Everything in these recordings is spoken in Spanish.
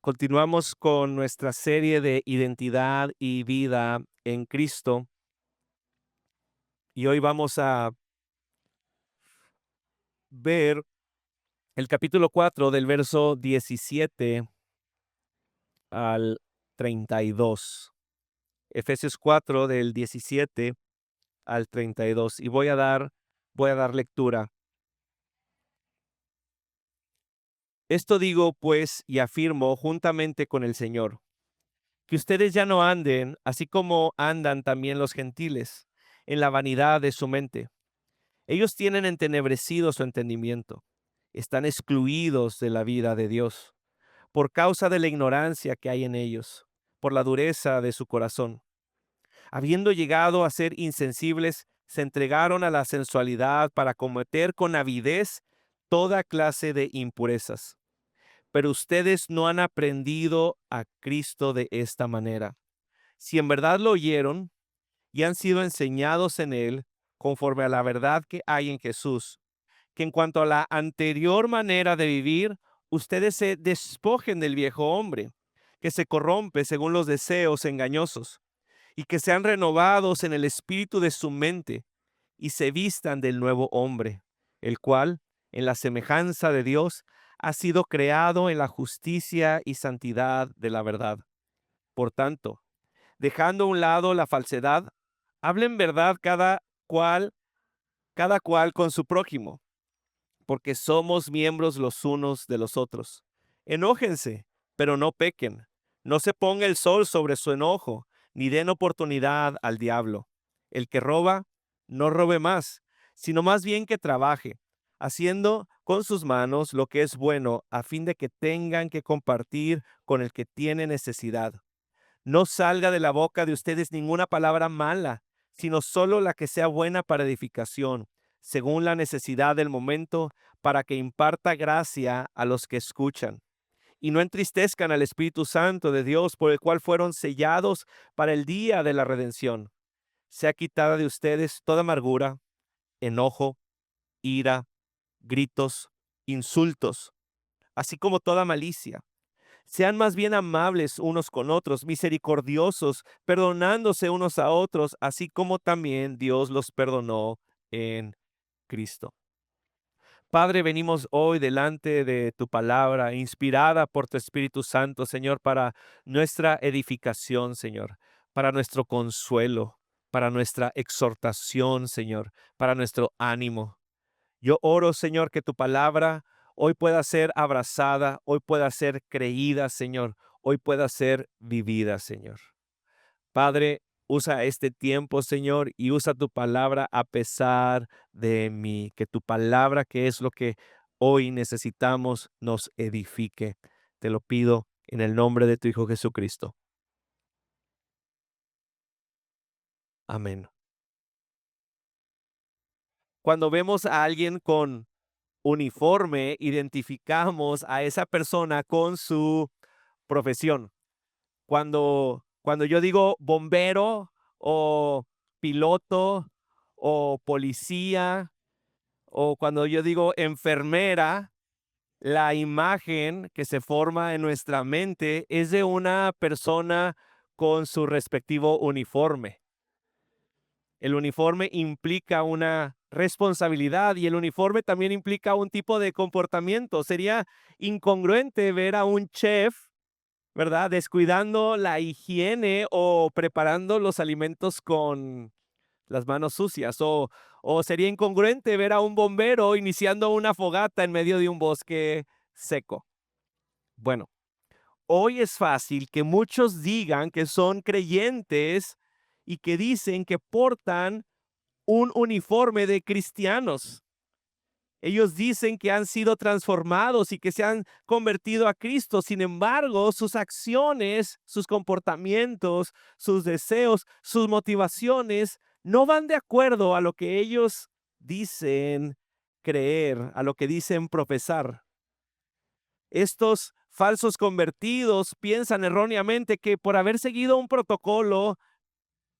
Continuamos con nuestra serie de identidad y vida en Cristo y hoy vamos a ver el capítulo 4 del verso 17 al 32. Efesios 4 del 17 al 32 y voy a dar lectura. Esto digo pues y afirmo juntamente con el Señor, que ustedes ya no anden así como andan también los gentiles, en la vanidad de su mente. Ellos tienen entenebrecido su entendimiento, están excluidos de la vida de Dios, por causa de la ignorancia que hay en ellos, por la dureza de su corazón. Habiendo llegado a ser insensibles, se entregaron a la sensualidad para cometer con avidez toda clase de impurezas. Pero ustedes no han aprendido a Cristo de esta manera. Si en verdad lo oyeron y han sido enseñados en Él, conforme a la verdad que hay en Jesús, que en cuanto a la anterior manera de vivir, ustedes se despojen del viejo hombre, que se corrompe según los deseos engañosos, y que sean renovados en el espíritu de su mente, y se vistan del nuevo hombre, el cual, en la semejanza de Dios, ha sido creado en la justicia y santidad de la verdad. Por tanto, dejando a un lado la falsedad, hablen verdad cada cual con su prójimo, porque somos miembros los unos de los otros. Enójense, pero no pequen. No se ponga el sol sobre su enojo, ni den oportunidad al diablo. El que roba, no robe más, sino más bien que trabaje, haciendo con sus manos lo que es bueno, a fin de que tengan que compartir con el que tiene necesidad. No salga de la boca de ustedes ninguna palabra mala, sino solo la que sea buena para edificación, según la necesidad del momento, para que imparta gracia a los que escuchan. Y no entristezcan al Espíritu Santo de Dios, por el cual fueron sellados para el día de la redención. Sea quitada de ustedes toda amargura, enojo, ira, gritos, insultos, así como toda malicia. Sean más bien amables unos con otros, misericordiosos, perdonándose unos a otros, así como también Dios los perdonó en Cristo. Padre, venimos hoy delante de tu palabra, inspirada por tu Espíritu Santo, Señor, para nuestra edificación, Señor, para nuestro consuelo, para nuestra exhortación, Señor, para nuestro ánimo. Yo oro, Señor, que tu palabra hoy pueda ser abrazada, hoy pueda ser creída, Señor, hoy pueda ser vivida, Señor. Padre, usa este tiempo, Señor, y usa tu palabra a pesar de mí. Que tu palabra, que es lo que hoy necesitamos, nos edifique. Te lo pido en el nombre de tu Hijo Jesucristo. Amén. Cuando vemos a alguien con uniforme, identificamos a esa persona con su profesión. Cuando yo digo bombero o piloto o policía o cuando yo digo enfermera, la imagen que se forma en nuestra mente es de una persona con su respectivo uniforme. El uniforme implica una responsabilidad y el uniforme también implica un tipo de comportamiento. Sería incongruente ver a un chef, ¿verdad? Descuidando la higiene o preparando los alimentos con las manos sucias. O sería incongruente ver a un bombero iniciando una fogata en medio de un bosque seco. Bueno, hoy es fácil que muchos digan que son creyentes y que dicen que portan un uniforme de cristianos. Ellos dicen que han sido transformados y que se han convertido a Cristo. Sin embargo, sus acciones, sus comportamientos, sus deseos, sus motivaciones no van de acuerdo a lo que ellos dicen creer, a lo que dicen profesar. Estos falsos convertidos piensan erróneamente que por haber seguido un protocolo,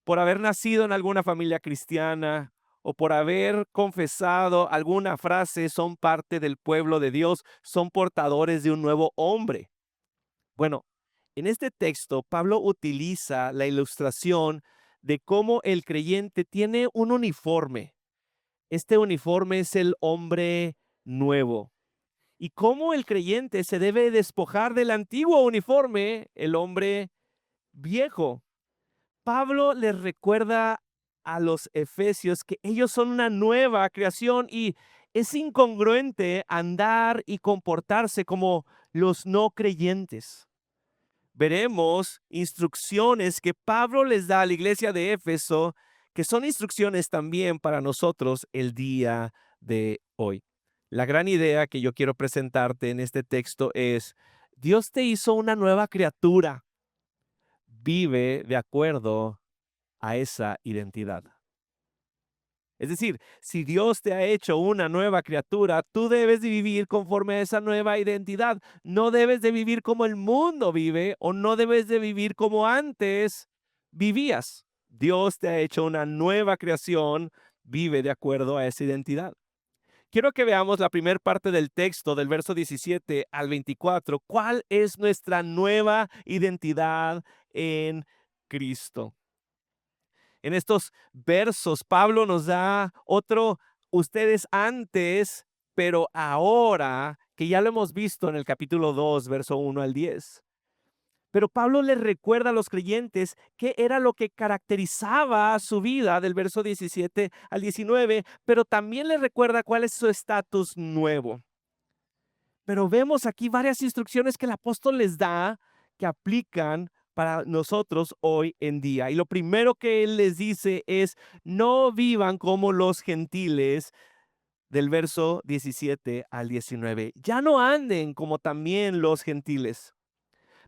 por haber nacido en alguna familia cristiana o por haber confesado alguna frase, son parte del pueblo de Dios, son portadores de un nuevo hombre. Bueno, en este texto, Pablo utiliza la ilustración de cómo el creyente tiene un uniforme. Este uniforme es el hombre nuevo. Y cómo el creyente se debe despojar del antiguo uniforme, el hombre viejo. Pablo les recuerda a los efesios que ellos son una nueva creación y es incongruente andar y comportarse como los no creyentes. Veremos instrucciones que Pablo les da a la iglesia de Éfeso, que son instrucciones también para nosotros el día de hoy. La gran idea que yo quiero presentarte en este texto es, Dios te hizo una nueva criatura, vive de acuerdo a esa identidad. Es decir, si Dios te ha hecho una nueva criatura, tú debes de vivir conforme a esa nueva identidad. No debes de vivir como el mundo vive o no debes de vivir como antes vivías. Dios te ha hecho una nueva creación, vive de acuerdo a esa identidad. Quiero que veamos la primera parte del texto, del verso 17 al 24. ¿Cuál es nuestra nueva identidad en Cristo? En estos versos, Pablo nos da otro, ustedes antes, pero ahora, que ya lo hemos visto en el capítulo 2, verso 1 al 10. Pero Pablo les recuerda a los creyentes qué era lo que caracterizaba su vida del verso 17 al 19, pero también les recuerda cuál es su estatus nuevo. Pero vemos aquí varias instrucciones que el apóstol les da que aplican para nosotros hoy en día. Y lo primero que él les dice es, no vivan como los gentiles, del verso 17 al 19. Ya no anden como también los gentiles.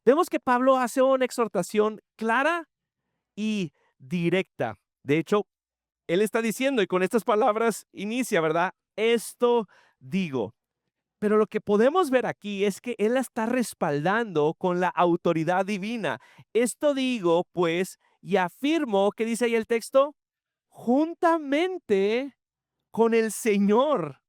Vemos que Pablo hace una exhortación clara y directa. De hecho, él está diciendo, y con estas palabras inicia, ¿verdad? Esto digo. Pero lo que podemos ver aquí es que él la está respaldando con la autoridad divina. Esto digo, pues, y afirmo, ¿qué dice ahí el texto? Juntamente con el Señor.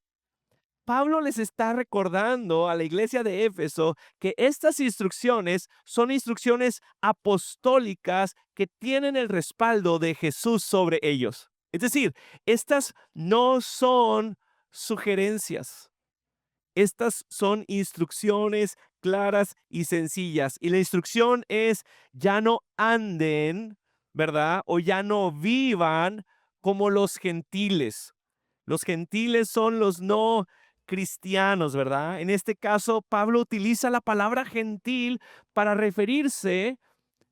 Pablo les está recordando a la iglesia de Éfeso que estas instrucciones son instrucciones apostólicas que tienen el respaldo de Jesús sobre ellos. Es decir, estas no son sugerencias. Estas son instrucciones claras y sencillas. Y la instrucción es, ya no anden, ¿verdad? O ya no vivan como los gentiles. Los gentiles son los no cristianos, ¿verdad? En este caso, Pablo utiliza la palabra gentil para referirse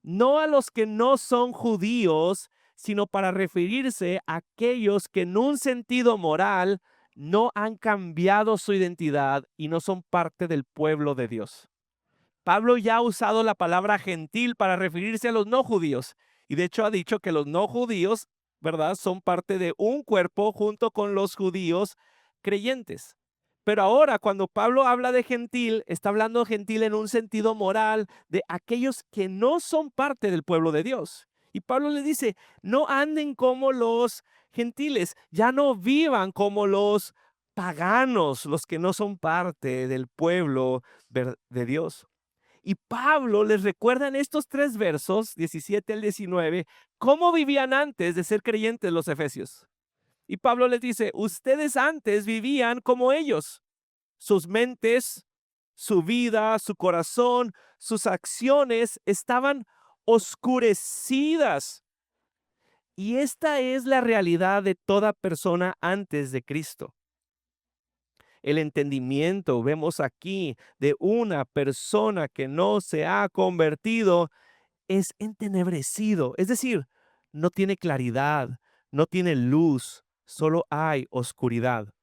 no a los que no son judíos, sino para referirse a aquellos que en un sentido moral no han cambiado su identidad y no son parte del pueblo de Dios. Pablo ya ha usado la palabra gentil para referirse a los no judíos y de hecho ha dicho que los no judíos, ¿verdad?, son parte de un cuerpo junto con los judíos creyentes. Pero ahora cuando Pablo habla de gentil, está hablando gentil en un sentido moral de aquellos que no son parte del pueblo de Dios. Y Pablo le dice, no anden como los gentiles, ya no vivan como los paganos, los que no son parte del pueblo de Dios. Y Pablo les recuerda en estos tres versos, 17 al 19, cómo vivían antes de ser creyentes los efesios. Y Pablo les dice, ustedes antes vivían como ellos. Sus mentes, su vida, su corazón, sus acciones estaban oscurecidas. Y esta es la realidad de toda persona antes de Cristo. El entendimiento, vemos aquí, de una persona que no se ha convertido es entenebrecido, es decir, no tiene claridad, no tiene luz, solo hay oscuridad.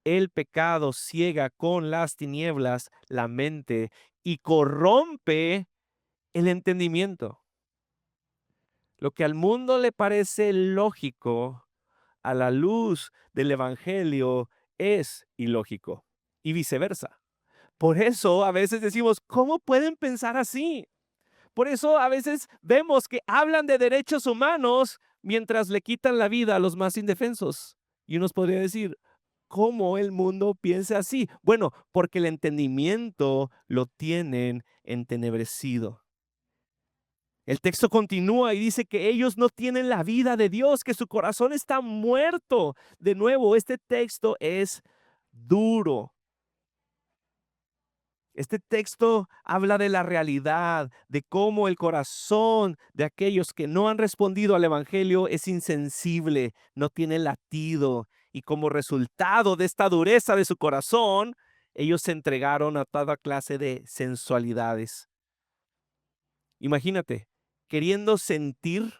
El pecado ciega con las tinieblas la mente y corrompe el entendimiento. Lo que al mundo le parece lógico, a la luz del evangelio es ilógico y viceversa. Por eso a veces decimos, ¿cómo pueden pensar así? Por eso a veces vemos que hablan de derechos humanos mientras le quitan la vida a los más indefensos. Y uno podría decir, ¿Cómo el mundo piensa así? Bueno, porque el entendimiento lo tienen entenebrecido. El texto continúa y dice que ellos no tienen la vida de Dios, que su corazón está muerto. De nuevo, este texto es duro. Este texto habla de la realidad, de cómo el corazón de aquellos que no han respondido al Evangelio es insensible, no tiene latido, y como resultado de esta dureza de su corazón, ellos se entregaron a toda clase de sensualidades. Imagínate, queriendo sentir,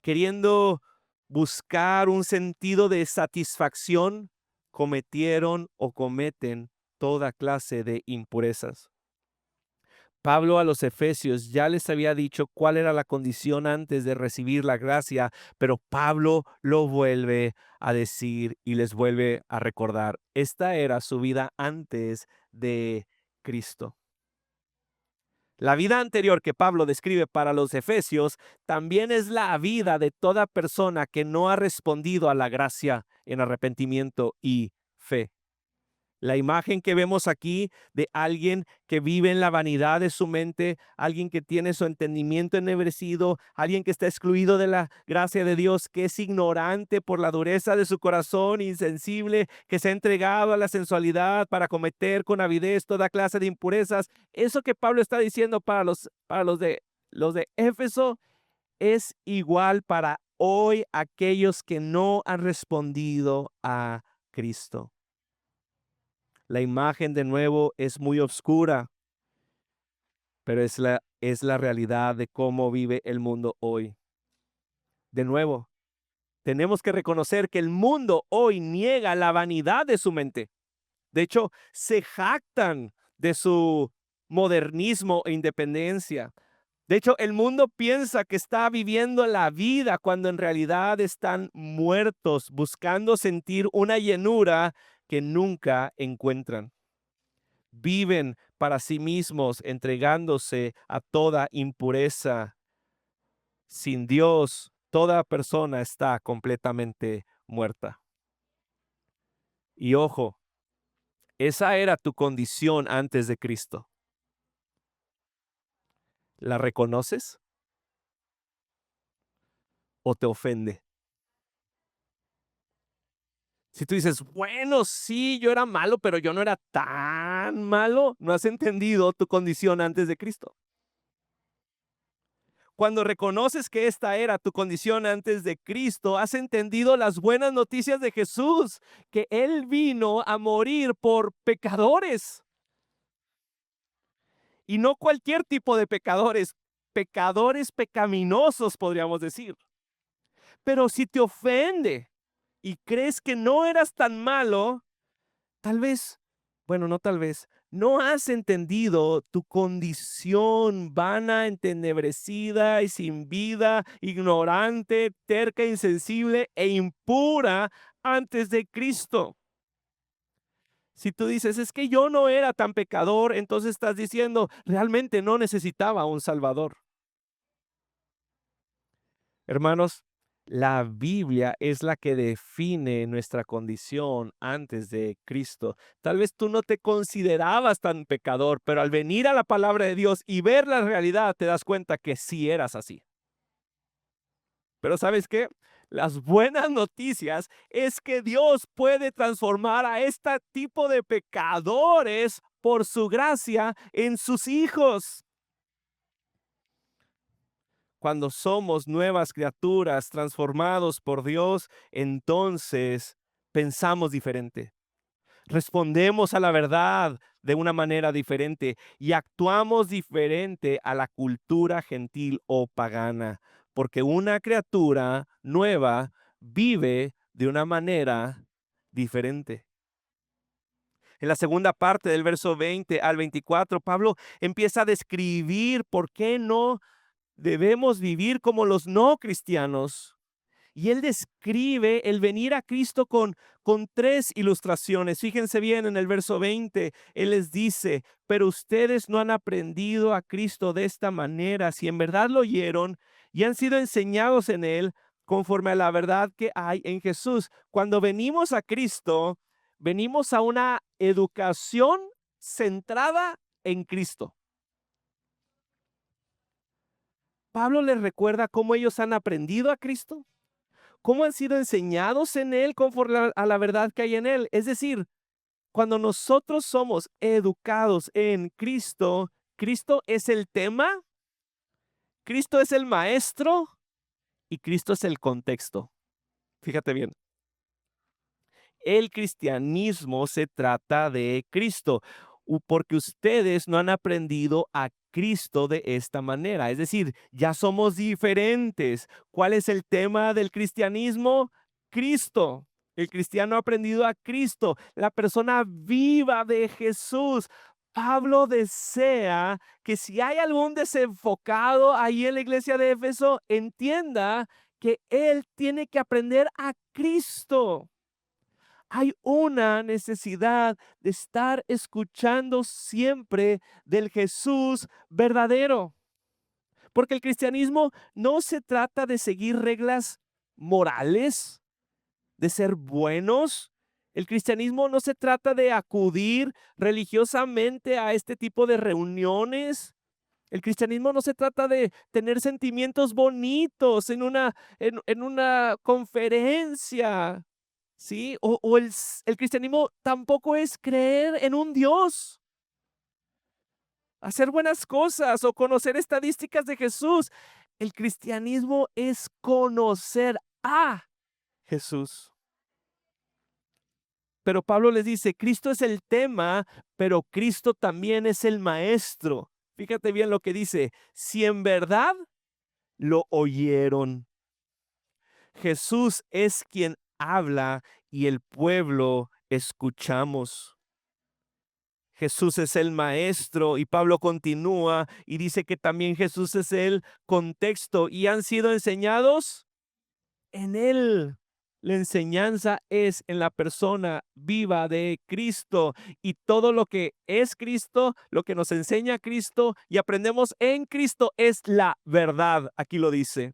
queriendo buscar un sentido de satisfacción, cometieron o cometen toda clase de impurezas. Pablo a los Efesios ya les había dicho cuál era la condición antes de recibir la gracia, pero Pablo lo vuelve a decir y les vuelve a recordar. Esta era su vida antes de Cristo. La vida anterior que Pablo describe para los Efesios también es la vida de toda persona que no ha respondido a la gracia en arrepentimiento y fe. La imagen que vemos aquí de alguien que vive en la vanidad de su mente, alguien que tiene su entendimiento ennegrecido, alguien que está excluido de la gracia de Dios, que es ignorante por la dureza de su corazón, insensible, que se ha entregado a la sensualidad para cometer con avidez toda clase de impurezas. Eso que Pablo está diciendo para los de Éfeso es igual para hoy aquellos que no han respondido a Cristo. La imagen de nuevo es muy oscura, pero es la realidad de cómo vive el mundo hoy. De nuevo, tenemos que reconocer que el mundo hoy niega la vanidad de su mente. De hecho, se jactan de su modernismo e independencia. De hecho, el mundo piensa que está viviendo la vida cuando en realidad están muertos, buscando sentir una llenura que nunca encuentran. Viven para sí mismos, entregándose a toda impureza. Sin Dios, toda persona está completamente muerta. Y ojo, esa era tu condición antes de Cristo. ¿La reconoces o te ofende? Si tú dices, bueno, sí, yo era malo, pero yo no era tan malo, no has entendido tu condición antes de Cristo. Cuando reconoces que esta era tu condición antes de Cristo, has entendido las buenas noticias de Jesús, que Él vino a morir por pecadores. Y no cualquier tipo de pecadores, pecadores pecaminosos, podríamos decir. Pero si te ofende y crees que no eras tan malo, tal vez, bueno, no tal vez, no has entendido tu condición vana, entenebrecida y sin vida, ignorante, terca, insensible e impura antes de Cristo. Si tú dices, es que yo no era tan pecador, entonces estás diciendo, realmente no necesitaba un Salvador. Hermanos, la Biblia es la que define nuestra condición antes de Cristo. Tal vez tú no te considerabas tan pecador, pero al venir a la palabra de Dios y ver la realidad, te das cuenta que sí eras así. Pero ¿sabes qué? Las buenas noticias es que Dios puede transformar a este tipo de pecadores por su gracia en sus hijos. Cuando somos nuevas criaturas transformados por Dios, entonces pensamos diferente. Respondemos a la verdad de una manera diferente y actuamos diferente a la cultura gentil o pagana, porque una criatura nueva vive de una manera diferente. En la segunda parte del verso 20 al 24, Pablo empieza a describir por qué no debemos vivir como los no cristianos. Y él describe el venir a Cristo con tres ilustraciones. Fíjense bien en el verso 20, él les dice, pero ustedes no han aprendido a Cristo de esta manera. Si en verdad lo oyeron y han sido enseñados en él, conforme a la verdad que hay en Jesús. Cuando venimos a Cristo, venimos a una educación centrada en Cristo. Pablo les recuerda cómo ellos han aprendido a Cristo, cómo han sido enseñados en Él conforme a la verdad que hay en Él. Es decir, cuando nosotros somos educados en Cristo, Cristo es el tema, Cristo es el maestro y Cristo es el contexto. Fíjate bien. El cristianismo se trata de Cristo, porque ustedes no han aprendido a Cristo de esta manera. Es decir, ya somos diferentes. ¿Cuál es el tema del cristianismo? Cristo. El cristiano ha aprendido a Cristo, la persona viva de Jesús. Pablo desea que si hay algún desenfocado ahí en la iglesia de Éfeso, entienda que él tiene que aprender a Cristo. Hay una necesidad de estar escuchando siempre del Jesús verdadero, porque el cristianismo no se trata de seguir reglas morales, de ser buenos. El cristianismo no se trata de acudir religiosamente a este tipo de reuniones. El cristianismo no se trata de tener sentimientos bonitos en una conferencia. ¿Sí? O el cristianismo tampoco es creer en un Dios, hacer buenas cosas o conocer estadísticas de Jesús. El cristianismo es conocer a Jesús. Pero Pablo les dice, Cristo es el tema, pero Cristo también es el maestro. Fíjate bien lo que dice, si en verdad lo oyeron. Jesús es quien habla y el pueblo escuchamos. Jesús es el maestro y Pablo continúa y dice que también Jesús es el contexto y han sido enseñados en él. La enseñanza es en la persona viva de Cristo y todo lo que es Cristo, lo que nos enseña Cristo y aprendemos en Cristo es la verdad. Aquí lo dice.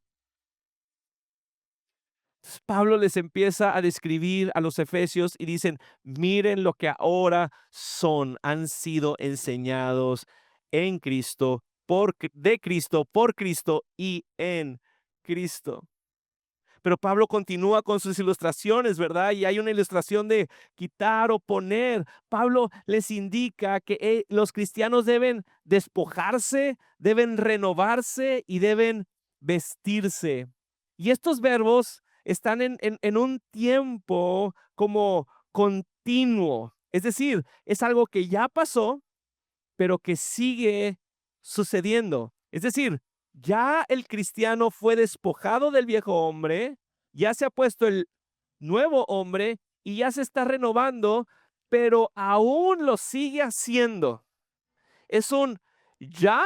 Pablo les empieza a describir a los efesios y dicen, miren lo que ahora son, han sido enseñados en Cristo, de Cristo, por Cristo y en Cristo. Pero Pablo continúa con sus ilustraciones, ¿verdad? Y hay una ilustración de quitar o poner. Pablo les indica que los cristianos deben despojarse, deben renovarse y deben vestirse. Y estos verbos están en un tiempo como continuo. Es decir, es algo que ya pasó, pero que sigue sucediendo. Es decir, ya el cristiano fue despojado del viejo hombre, ya se ha puesto el nuevo hombre y ya se está renovando, pero aún lo sigue haciendo. Es un ya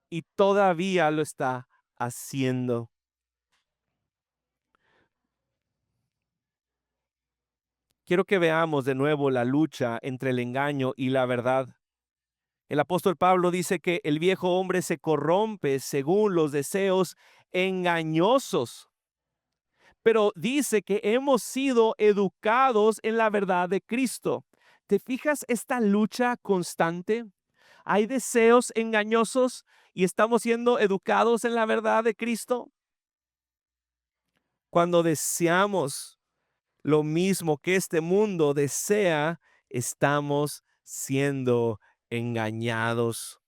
y todavía lo está haciendo. Quiero que veamos de nuevo la lucha entre el engaño y la verdad. El apóstol Pablo dice que el viejo hombre se corrompe según los deseos engañosos, pero dice que hemos sido educados en la verdad de Cristo. ¿Te fijas esta lucha constante? Hay deseos engañosos y estamos siendo educados en la verdad de Cristo. Cuando deseamos lo mismo que este mundo desea, estamos siendo engañados.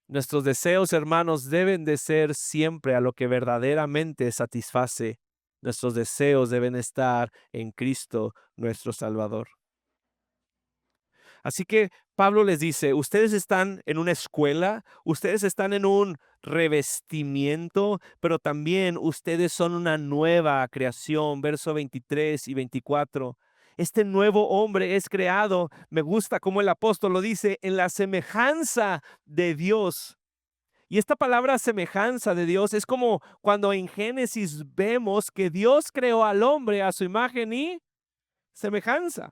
Nuestros deseos, hermanos, deben de ser siempre a lo que verdaderamente satisface. Nuestros deseos deben estar en Cristo, nuestro Salvador. Así que Pablo les dice, ustedes están en una escuela, ustedes están en un revestimiento, pero también ustedes son una nueva creación, verso 23 y 24. Este nuevo hombre es creado, me gusta como el apóstol lo dice, en la semejanza de Dios. Y esta palabra semejanza de Dios es como cuando en Génesis vemos que Dios creó al hombre a su imagen y semejanza.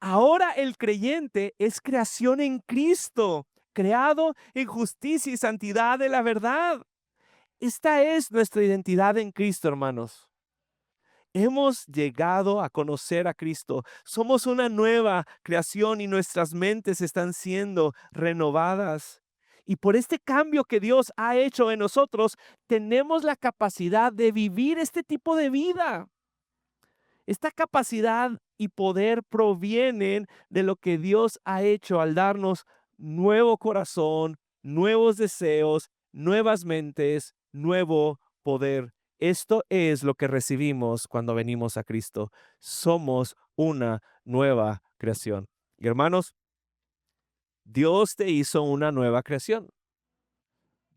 Ahora el creyente es creación en Cristo, creado en justicia y santidad de la verdad. Esta es nuestra identidad en Cristo, hermanos. Hemos llegado a conocer a Cristo. Somos una nueva creación y nuestras mentes están siendo renovadas. Y por este cambio que Dios ha hecho en nosotros, tenemos la capacidad de vivir este tipo de vida. Esta capacidad y poder provienen de lo que Dios ha hecho al darnos nuevo corazón, nuevos deseos, nuevas mentes, nuevo poder. Esto es lo que recibimos cuando venimos a Cristo. Somos una nueva creación. Y hermanos, Dios te hizo una nueva creación.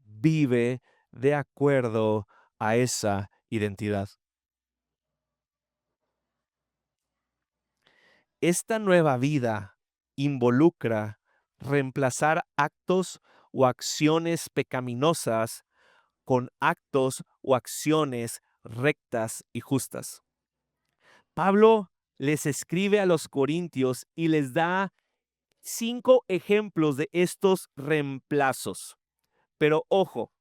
Vive de acuerdo a esa identidad. Esta nueva vida involucra reemplazar actos o acciones pecaminosas con actos o acciones rectas y justas. Pablo les escribe a los corintios y les da 5 ejemplos de estos reemplazos. Pero ojo,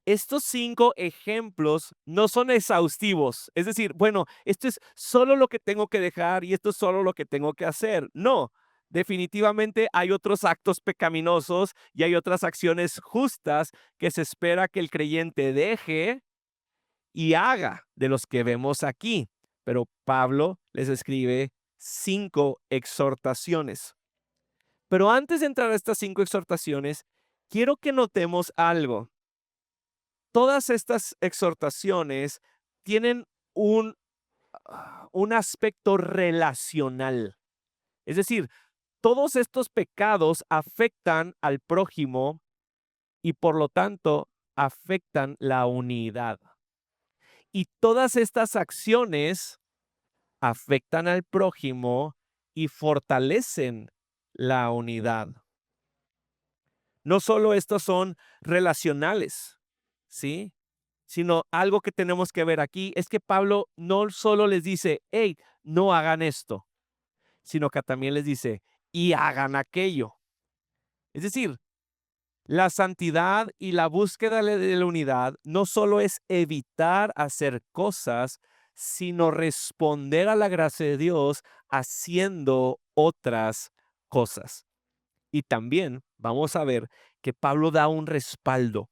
estos 5 ejemplos no son exhaustivos. Es decir, bueno, esto es solo lo que tengo que dejar y esto es solo lo que tengo que hacer. No, definitivamente hay otros actos pecaminosos y hay otras acciones justas que se espera que el creyente deje y haga de los que vemos aquí. Pero Pablo les escribe 5 exhortaciones. Pero antes de entrar a estas 5 exhortaciones, quiero que notemos algo. Todas estas exhortaciones tienen un aspecto relacional. Es decir, todos estos pecados afectan al prójimo y por lo tanto afectan la unidad. Y todas estas acciones afectan al prójimo y fortalecen la unidad. No solo estos son relacionales, ¿sí? Sino algo que tenemos que ver aquí es que Pablo no solo les dice, hey, no hagan esto, sino que también les dice, y hagan aquello. Es decir, la santidad y la búsqueda de la unidad no solo es evitar hacer cosas, sino responder a la gracia de Dios haciendo otras cosas. Y también vamos a ver que Pablo da un respaldo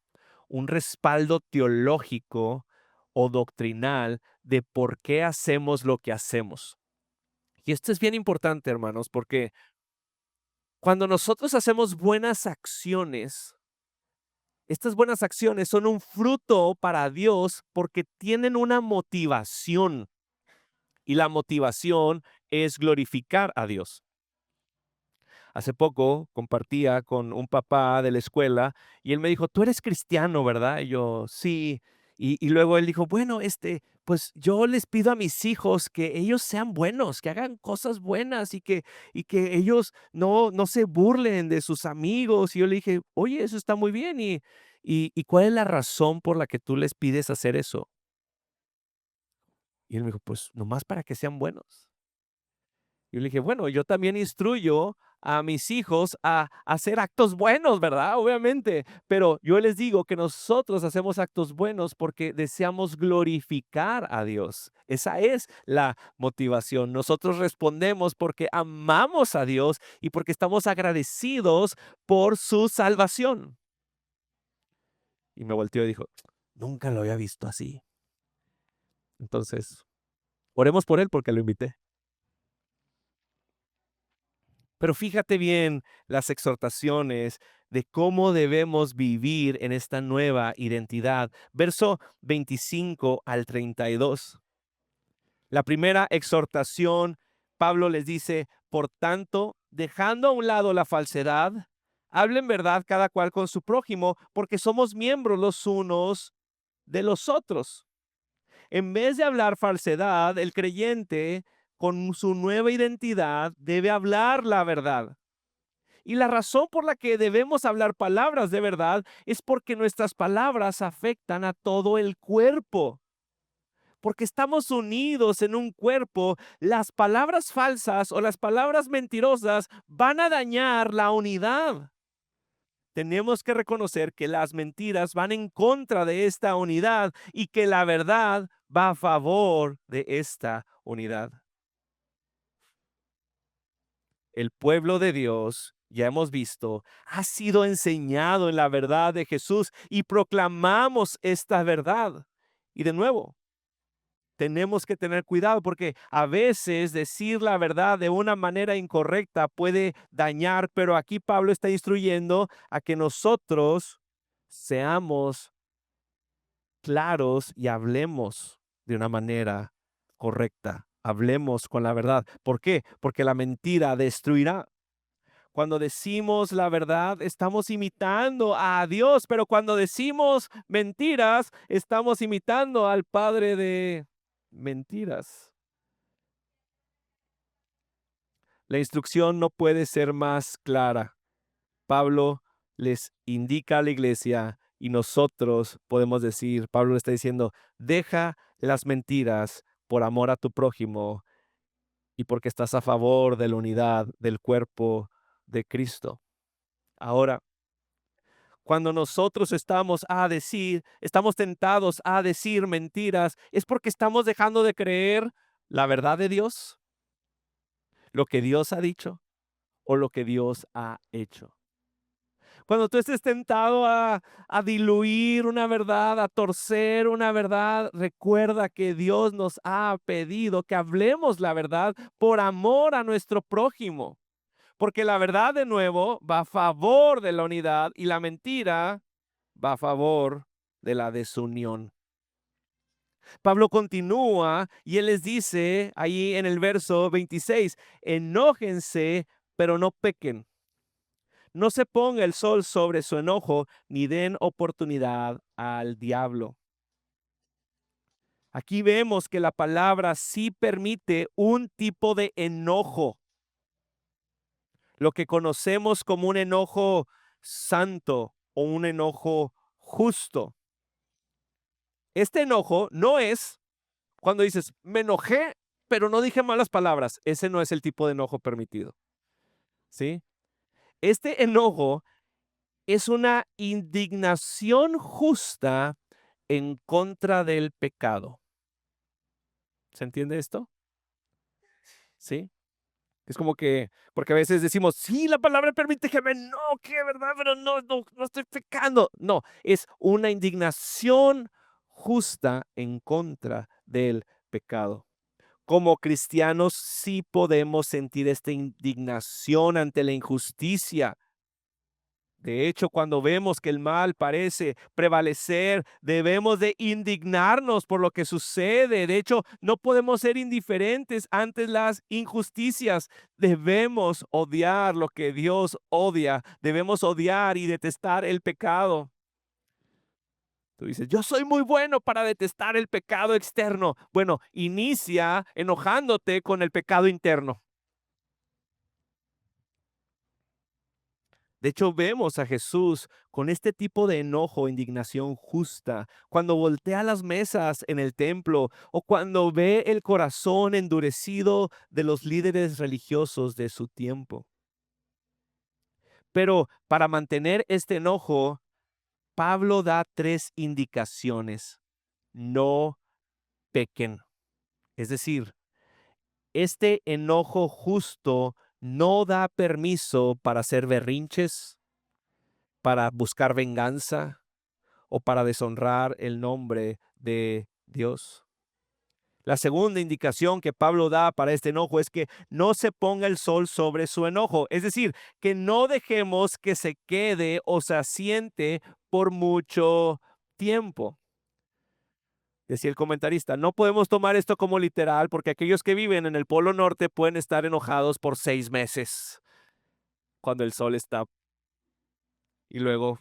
teológico o doctrinal de por qué hacemos lo que hacemos. Y esto es bien importante, hermanos, porque cuando nosotros hacemos buenas acciones, estas buenas acciones son un fruto para Dios porque tienen una motivación y la motivación es glorificar a Dios. Hace poco compartía con un papá de la escuela y él me dijo, tú eres cristiano, ¿verdad? Y yo, sí. Y luego él dijo, bueno, pues yo les pido a mis hijos que ellos sean buenos, que hagan cosas buenas y que ellos no se burlen de sus amigos. Y yo le dije, oye, eso está muy bien. ¿Y cuál es la razón por la que tú les pides hacer eso? Y él me dijo, pues nomás para que sean buenos. Yo le dije, bueno, yo también instruyo a mis hijos a hacer actos buenos, ¿verdad? Obviamente, pero yo les digo que nosotros hacemos actos buenos porque deseamos glorificar a Dios. Esa es la motivación. Nosotros respondemos porque amamos a Dios y porque estamos agradecidos por su salvación. Y me volteó y dijo, nunca lo había visto así. Entonces, oremos por él porque lo invité. Pero fíjate bien las exhortaciones de cómo debemos vivir en esta nueva identidad. Verso 25 al 32. La primera exhortación, Pablo les dice, por tanto, dejando a un lado la falsedad, hablen verdad cada cual con su prójimo, porque somos miembros los unos de los otros. En vez de hablar falsedad, el creyente con su nueva identidad debe hablar la verdad. Y la razón por la que debemos hablar palabras de verdad es porque nuestras palabras afectan a todo el cuerpo. Porque estamos unidos en un cuerpo, las palabras falsas o las palabras mentirosas van a dañar la unidad. Tenemos que reconocer que las mentiras van en contra de esta unidad y que la verdad va a favor de esta unidad. El pueblo de Dios, ya hemos visto, ha sido enseñado en la verdad de Jesús y proclamamos esta verdad. Y de nuevo, tenemos que tener cuidado porque a veces decir la verdad de una manera incorrecta puede dañar, pero aquí Pablo está instruyendo a que nosotros seamos claros y hablemos de una manera correcta. Hablemos con la verdad. ¿Por qué? Porque la mentira destruirá. Cuando decimos la verdad, estamos imitando a Dios, pero cuando decimos mentiras, estamos imitando al padre de mentiras. La instrucción no puede ser más clara. Pablo les indica a la iglesia y nosotros podemos decir, Pablo le está diciendo, deja las mentiras por amor a tu prójimo y porque estás a favor de la unidad del cuerpo de Cristo. Ahora, cuando nosotros estamos tentados a decir mentiras, es porque estamos dejando de creer la verdad de Dios, lo que Dios ha dicho o lo que Dios ha hecho. Cuando tú estés tentado a diluir una verdad, a torcer una verdad, recuerda que Dios nos ha pedido que hablemos la verdad por amor a nuestro prójimo. Porque la verdad, de nuevo, va a favor de la unidad y la mentira va a favor de la desunión. Pablo continúa y él les dice ahí en el verso 26, enójense, pero no pequen. No se ponga el sol sobre su enojo, ni den oportunidad al diablo. Aquí vemos que la palabra sí permite un tipo de enojo, lo que conocemos como un enojo santo o un enojo justo. Este enojo no es cuando dices, me enojé, pero no dije malas palabras. Ese no es el tipo de enojo permitido, ¿sí? Este enojo es una indignación justa en contra del pecado. ¿Se entiende esto? ¿Sí? Es como que, porque a veces decimos, sí, la palabra permite que me enoje, ¿verdad? Pero no estoy pecando. No, es una indignación justa en contra del pecado. Como cristianos sí podemos sentir esta indignación ante la injusticia. De hecho, cuando vemos que el mal parece prevalecer, debemos de indignarnos por lo que sucede. De hecho, no podemos ser indiferentes ante las injusticias. Debemos odiar lo que Dios odia. Debemos odiar y detestar el pecado. Tú dices, yo soy muy bueno para detestar el pecado externo. Bueno, inicia enojándote con el pecado interno. De hecho, vemos a Jesús con este tipo de enojo, indignación justa, cuando voltea las mesas en el templo o cuando ve el corazón endurecido de los líderes religiosos de su tiempo. Pero para mantener este enojo, Pablo da tres indicaciones. No pequen. Es decir, este enojo justo no da permiso para hacer berrinches, para buscar venganza o para deshonrar el nombre de Dios. La segunda indicación que Pablo da para este enojo es que no se ponga el sol sobre su enojo, es decir, que no dejemos que se quede o se asiente por mucho tiempo. Decía el comentarista, no podemos tomar esto como literal porque aquellos que viven en el Polo Norte pueden estar enojados por 6 meses cuando el sol está y luego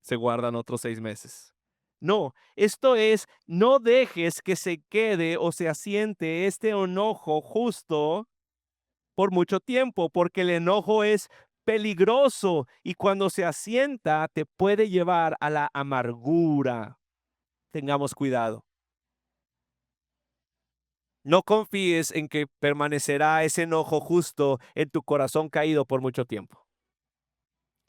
se guardan otros 6 meses. No, esto es, no dejes que se quede o se asiente este enojo justo por mucho tiempo, porque el enojo es peligroso y cuando se asienta te puede llevar a la amargura. Tengamos cuidado. No confíes en que permanecerá ese enojo justo en tu corazón caído por mucho tiempo.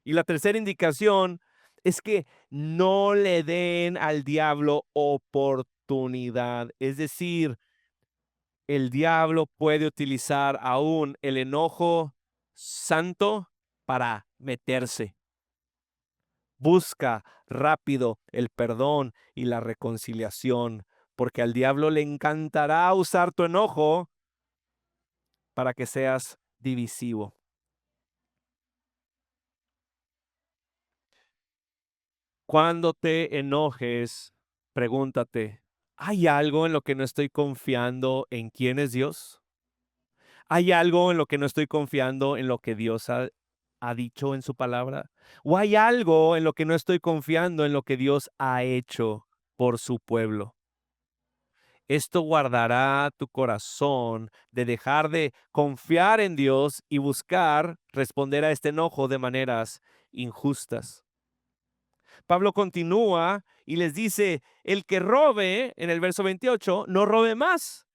Y la tercera indicación es que no le den al diablo oportunidad. Es decir, el diablo puede utilizar aún el enojo santo para meterse. Busca rápido el perdón y la reconciliación, porque al diablo le encantará usar tu enojo para que seas divisivo. Cuando te enojes, pregúntate, ¿hay algo en lo que no estoy confiando en quién es Dios? ¿Hay algo en lo que no estoy confiando en lo que Dios ha dicho en su palabra? ¿O hay algo en lo que no estoy confiando en lo que Dios ha hecho por su pueblo? Esto guardará tu corazón de dejar de confiar en Dios y buscar responder a este enojo de maneras injustas. Pablo continúa y les dice, el que robe, en el verso 28, no robe más,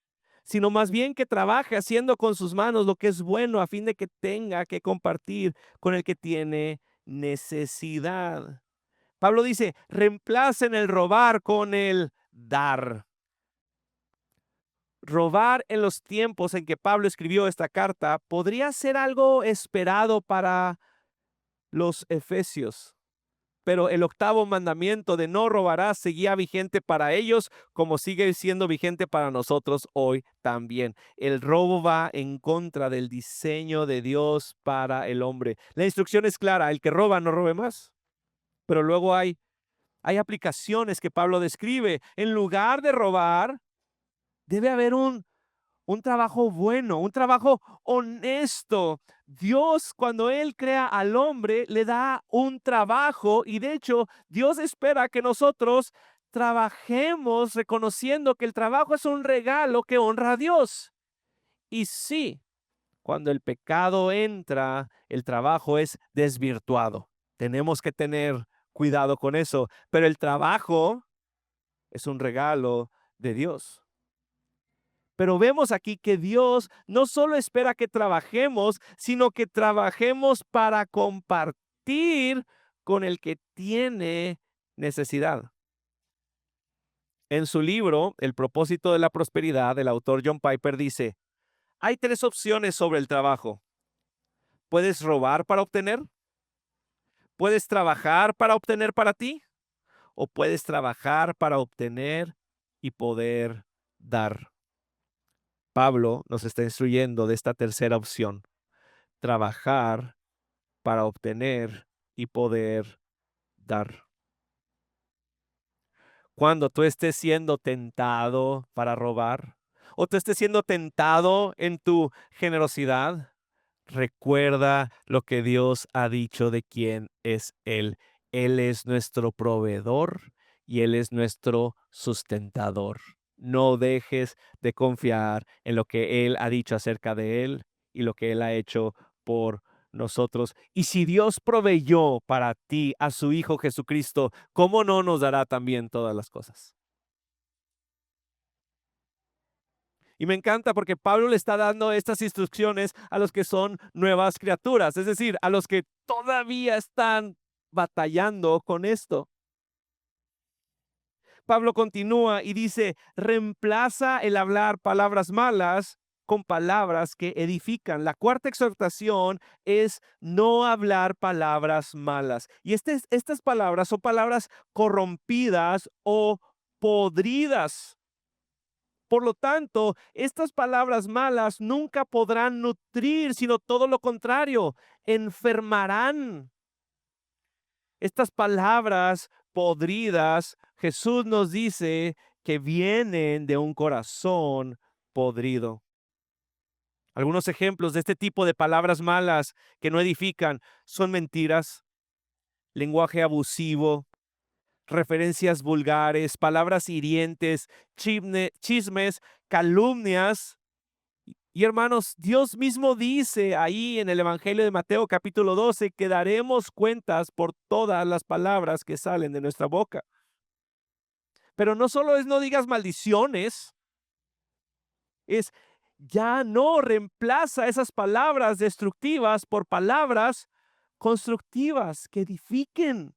sino más bien que trabaje haciendo con sus manos lo que es bueno a fin de que tenga que compartir con el que tiene necesidad. Pablo dice, reemplacen el robar con el dar. Robar en los tiempos en que Pablo escribió esta carta podría ser algo esperado para los efesios. Pero el octavo mandamiento de no robarás seguía vigente para ellos como sigue siendo vigente para nosotros hoy también. El robo va en contra del diseño de Dios para el hombre. La instrucción es clara, el que roba no robe más. Pero luego hay aplicaciones que Pablo describe. En lugar de robar, debe haber un trabajo bueno, un trabajo honesto. Dios, cuando Él crea al hombre, le da un trabajo y de hecho Dios espera que nosotros trabajemos reconociendo que el trabajo es un regalo que honra a Dios. Y sí, cuando el pecado entra, el trabajo es desvirtuado. Tenemos que tener cuidado con eso, pero el trabajo es un regalo de Dios. Pero vemos aquí que Dios no solo espera que trabajemos, sino que trabajemos para compartir con el que tiene necesidad. En su libro, El propósito de la prosperidad, el autor John Piper dice, hay tres opciones sobre el trabajo. ¿Puedes robar para obtener? ¿Puedes trabajar para obtener para ti? ¿O puedes trabajar para obtener y poder dar? Pablo nos está instruyendo de esta tercera opción. Trabajar para obtener y poder dar. Cuando tú estés siendo tentado para robar o tú estés siendo tentado en tu generosidad, recuerda lo que Dios ha dicho de quién es Él. Él es nuestro proveedor y Él es nuestro sustentador. No dejes de confiar en lo que Él ha dicho acerca de Él y lo que Él ha hecho por nosotros. Y si Dios proveyó para ti a su Hijo Jesucristo, ¿cómo no nos dará también todas las cosas? Y me encanta porque Pablo le está dando estas instrucciones a los que son nuevas criaturas, es decir, a los que todavía están batallando con esto. Pablo continúa y dice, reemplaza el hablar palabras malas con palabras que edifican. La cuarta exhortación es no hablar palabras malas. Y estas palabras son palabras corrompidas o podridas. Por lo tanto, estas palabras malas nunca podrán nutrir, sino todo lo contrario, enfermarán. Estas palabras podridas, Jesús nos dice que vienen de un corazón podrido. Algunos ejemplos de este tipo de palabras malas que no edifican son mentiras, lenguaje abusivo, referencias vulgares, palabras hirientes, chismes, calumnias. Y hermanos, Dios mismo dice ahí en el Evangelio de Mateo capítulo 12 que daremos cuentas por todas las palabras que salen de nuestra boca. Pero no solo es no digas maldiciones, es ya no reemplaza esas palabras destructivas por palabras constructivas, que edifiquen,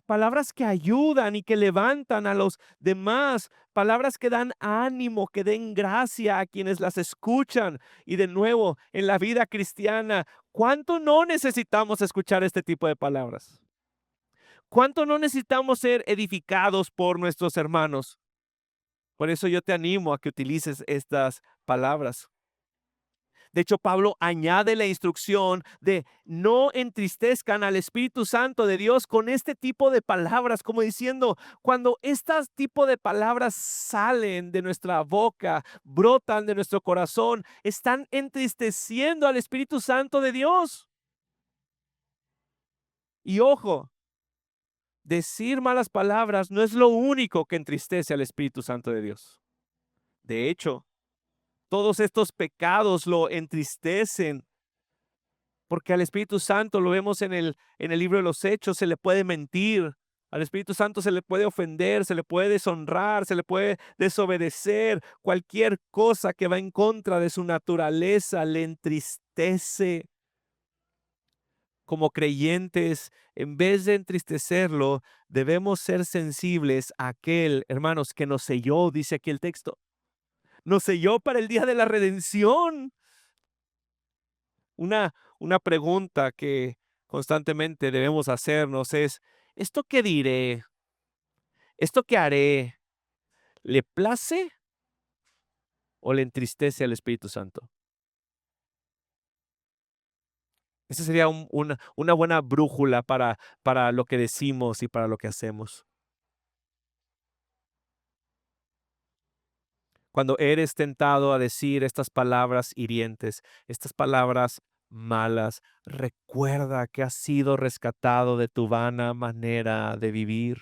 palabras que ayudan y que levantan a los demás, palabras que dan ánimo, que den gracia a quienes las escuchan. Y de nuevo, en la vida cristiana, ¿cuánto no necesitamos escuchar este tipo de palabras? ¿Cuánto no necesitamos ser edificados por nuestros hermanos? Por eso yo te animo a que utilices estas palabras. De hecho, Pablo añade la instrucción de no entristezcan al Espíritu Santo de Dios con este tipo de palabras, como diciendo, cuando estas tipo de palabras salen de nuestra boca, brotan de nuestro corazón, están entristeciendo al Espíritu Santo de Dios. Y ojo, decir malas palabras no es lo único que entristece al Espíritu Santo de Dios. De hecho, todos estos pecados lo entristecen. Porque al Espíritu Santo, lo vemos en el libro de los Hechos, se le puede mentir. Al Espíritu Santo se le puede ofender, se le puede deshonrar, se le puede desobedecer. Cualquier cosa que va en contra de su naturaleza le entristece. Como creyentes, en vez de entristecerlo, debemos ser sensibles a aquel, hermanos, que nos selló, dice aquí el texto. Nos selló para el día de la redención. Una pregunta que constantemente debemos hacernos es, ¿esto qué diré? ¿Esto qué haré? ¿Le place o le entristece al Espíritu Santo? Esa sería una buena brújula para lo que decimos y para lo que hacemos. Cuando eres tentado a decir estas palabras hirientes, estas palabras malas, recuerda que has sido rescatado de tu vana manera de vivir.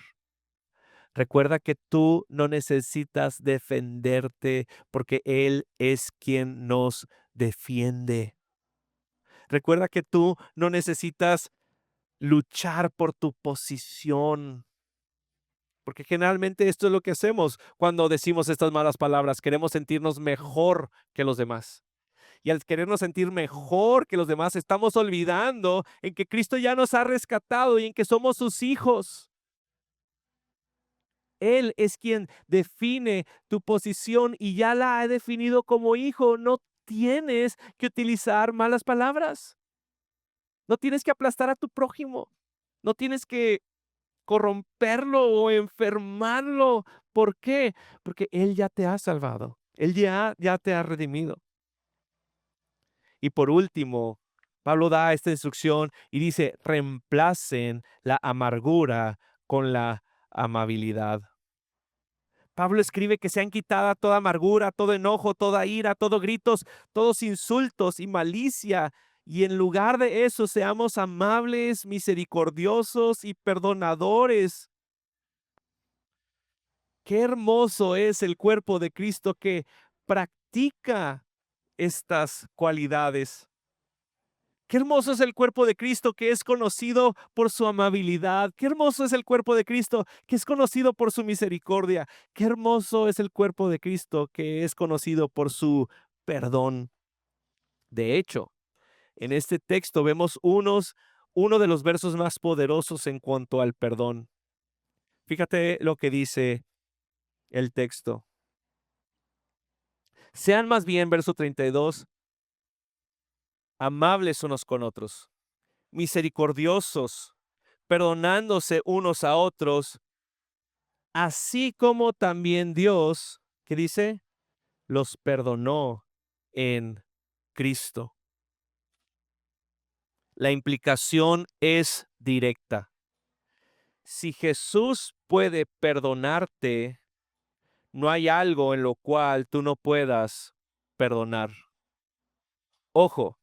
Recuerda que tú no necesitas defenderte porque Él es quien nos defiende. Recuerda que tú no necesitas luchar por tu posición, porque generalmente esto es lo que hacemos cuando decimos estas malas palabras. Queremos sentirnos mejor que los demás. Y al querernos sentir mejor que los demás, estamos olvidando en que Cristo ya nos ha rescatado y en que somos sus hijos. Él es quien define tu posición y ya la ha definido como hijo. No tienes que utilizar malas palabras. No tienes que aplastar a tu prójimo. No tienes que corromperlo o enfermarlo. ¿Por qué? Porque Él ya te ha salvado. Él ya te ha redimido. Y por último, Pablo da esta instrucción y dice, reemplacen la amargura con la amabilidad. Pablo escribe que sean quitada toda amargura, todo enojo, toda ira, todos gritos, todos insultos y malicia. Y en lugar de eso, seamos amables, misericordiosos y perdonadores. Qué hermoso es el cuerpo de Cristo que practica estas cualidades. Qué hermoso es el cuerpo de Cristo que es conocido por su amabilidad. Qué hermoso es el cuerpo de Cristo que es conocido por su misericordia. Qué hermoso es el cuerpo de Cristo que es conocido por su perdón. De hecho, en este texto vemos uno de los versos más poderosos en cuanto al perdón. Fíjate lo que dice el texto. Sean más bien, verso 32, amables unos con otros, misericordiosos, perdonándose unos a otros, así como también Dios, ¿qué dice? Los perdonó en Cristo. La implicación es directa. Si Jesús puede perdonarte, no hay algo en lo cual tú no puedas perdonar. Ojo,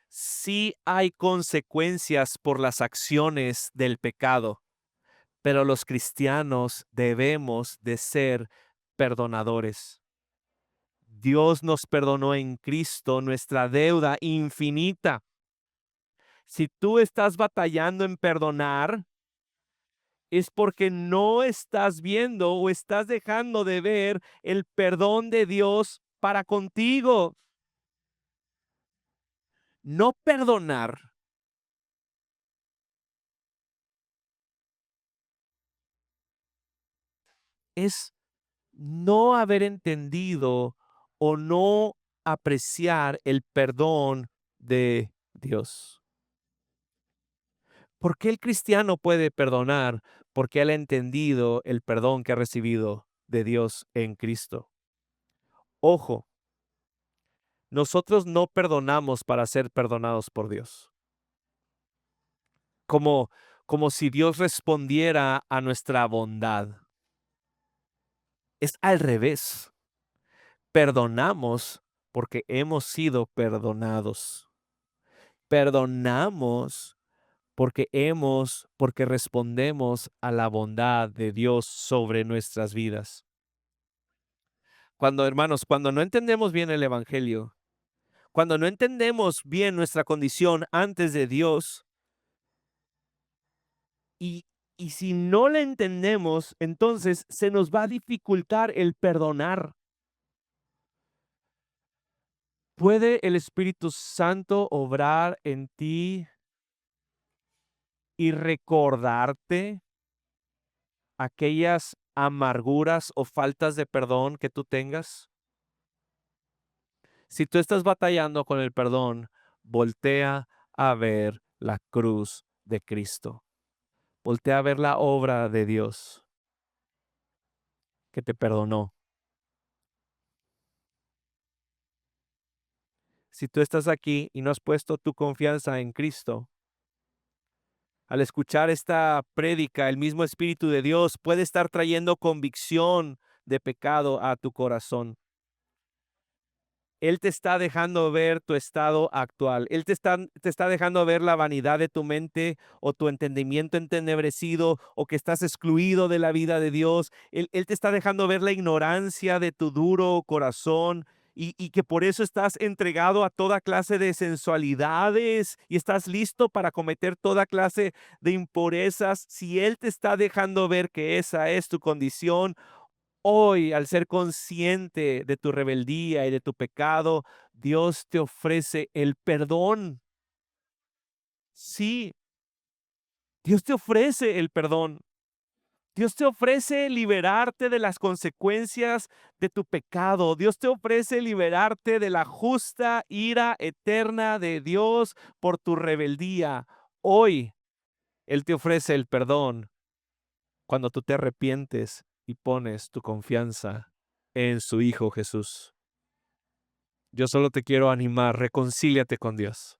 sí hay consecuencias por las acciones del pecado, pero los cristianos debemos de ser perdonadores. Dios nos perdonó en Cristo nuestra deuda infinita. Si tú estás batallando en perdonar, es porque no estás viendo o estás dejando de ver el perdón de Dios para contigo. No perdonar es no haber entendido o no apreciar el perdón de Dios. ¿Por qué el cristiano puede perdonar? Porque él ha entendido el perdón que ha recibido de Dios en Cristo. Ojo, nosotros no perdonamos para ser perdonados por Dios. Como, como si Dios respondiera a nuestra bondad. Es al revés. Perdonamos porque hemos sido perdonados. Perdonamos porque respondemos a la bondad de Dios sobre nuestras vidas. Hermanos, cuando no entendemos bien el evangelio, cuando no entendemos bien nuestra condición antes de Dios, y, y si no la entendemos, entonces se nos va a dificultar el perdonar. ¿Puede el Espíritu Santo obrar en ti y recordarte aquellas amarguras o faltas de perdón que tú tengas? Si tú estás batallando con el perdón, voltea a ver la cruz de Cristo. Voltea a ver la obra de Dios que te perdonó. Si tú estás aquí y no has puesto tu confianza en Cristo, al escuchar esta prédica, el mismo Espíritu de Dios puede estar trayendo convicción de pecado a tu corazón. Él te está dejando ver tu estado actual. Él te está dejando ver la vanidad de tu mente o tu entendimiento entenebrecido o que estás excluido de la vida de Dios. Él te está dejando ver la ignorancia de tu duro corazón y que por eso estás entregado a toda clase de sensualidades y estás listo para cometer toda clase de impurezas. Si Él te está dejando ver que esa es tu condición, hoy, al ser consciente de tu rebeldía y de tu pecado, Dios te ofrece el perdón. Sí, Dios te ofrece el perdón. Dios te ofrece liberarte de las consecuencias de tu pecado. Dios te ofrece liberarte de la justa ira eterna de Dios por tu rebeldía. Hoy, Él te ofrece el perdón cuando tú te arrepientes y pones tu confianza en su Hijo Jesús. Yo solo te quiero animar, reconcíliate con Dios.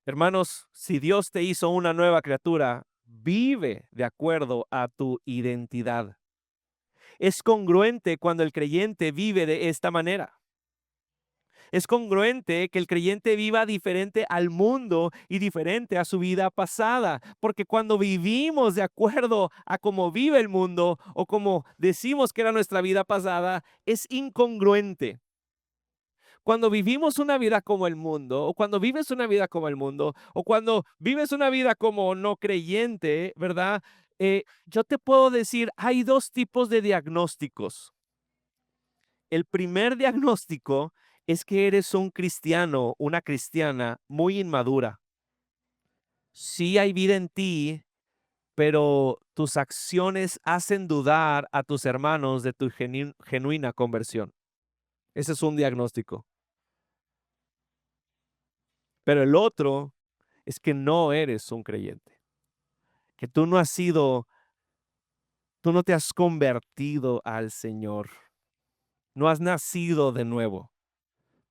Hermanos, si Dios te hizo una nueva criatura, vive de acuerdo a tu identidad. Es congruente cuando el creyente vive de esta manera. Es congruente que el creyente viva diferente al mundo y diferente a su vida pasada, porque cuando vivimos de acuerdo a cómo vive el mundo o como decimos que era nuestra vida pasada, es incongruente. Cuando vivimos una vida como el mundo, o cuando vives una vida como el mundo, o cuando vives una vida como no creyente, ¿verdad? Yo te puedo decir, hay dos tipos de diagnósticos. El primer diagnóstico es que eres un cristiano, una cristiana muy inmadura. Sí hay vida en ti, pero tus acciones hacen dudar a tus hermanos de tu genuina conversión. Ese es un diagnóstico. Pero el otro es que no eres un creyente, que tú no te has convertido al Señor, no has nacido de nuevo.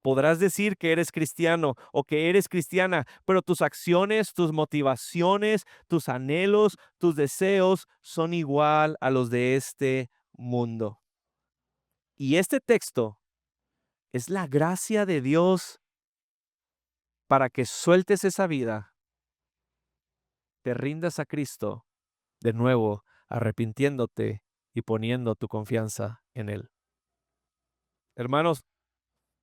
Podrás decir que eres cristiano o que eres cristiana, pero tus acciones, tus motivaciones, tus anhelos, tus deseos son igual a los de este mundo. Y este texto es la gracia de Dios para que sueltes esa vida, te rindas a Cristo de nuevo, arrepintiéndote y poniendo tu confianza en Él. Hermanos,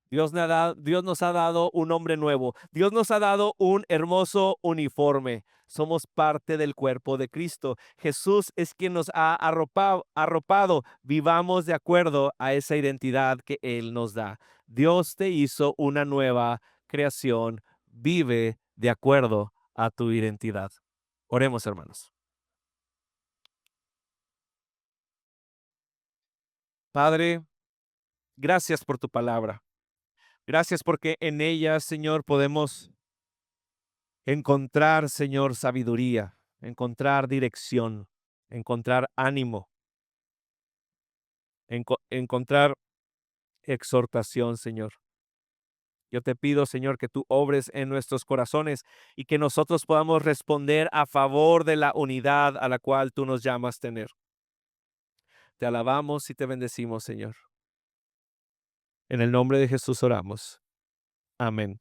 Dios nos ha dado un hombre nuevo. Dios nos ha dado un hermoso uniforme. Somos parte del cuerpo de Cristo. Jesús es quien nos ha arropado. Vivamos de acuerdo a esa identidad que Él nos da. Dios te hizo una nueva creación. Vive de acuerdo a tu identidad. Oremos, hermanos. Padre, gracias por tu palabra. Gracias porque en ella, Señor, podemos encontrar, Señor, sabiduría, encontrar dirección, encontrar ánimo, encontrar exhortación, Señor. Yo te pido, Señor, que tú obres en nuestros corazones y que nosotros podamos responder a favor de la unidad a la cual tú nos llamas tener. Te alabamos y te bendecimos, Señor. En el nombre de Jesús oramos. Amén.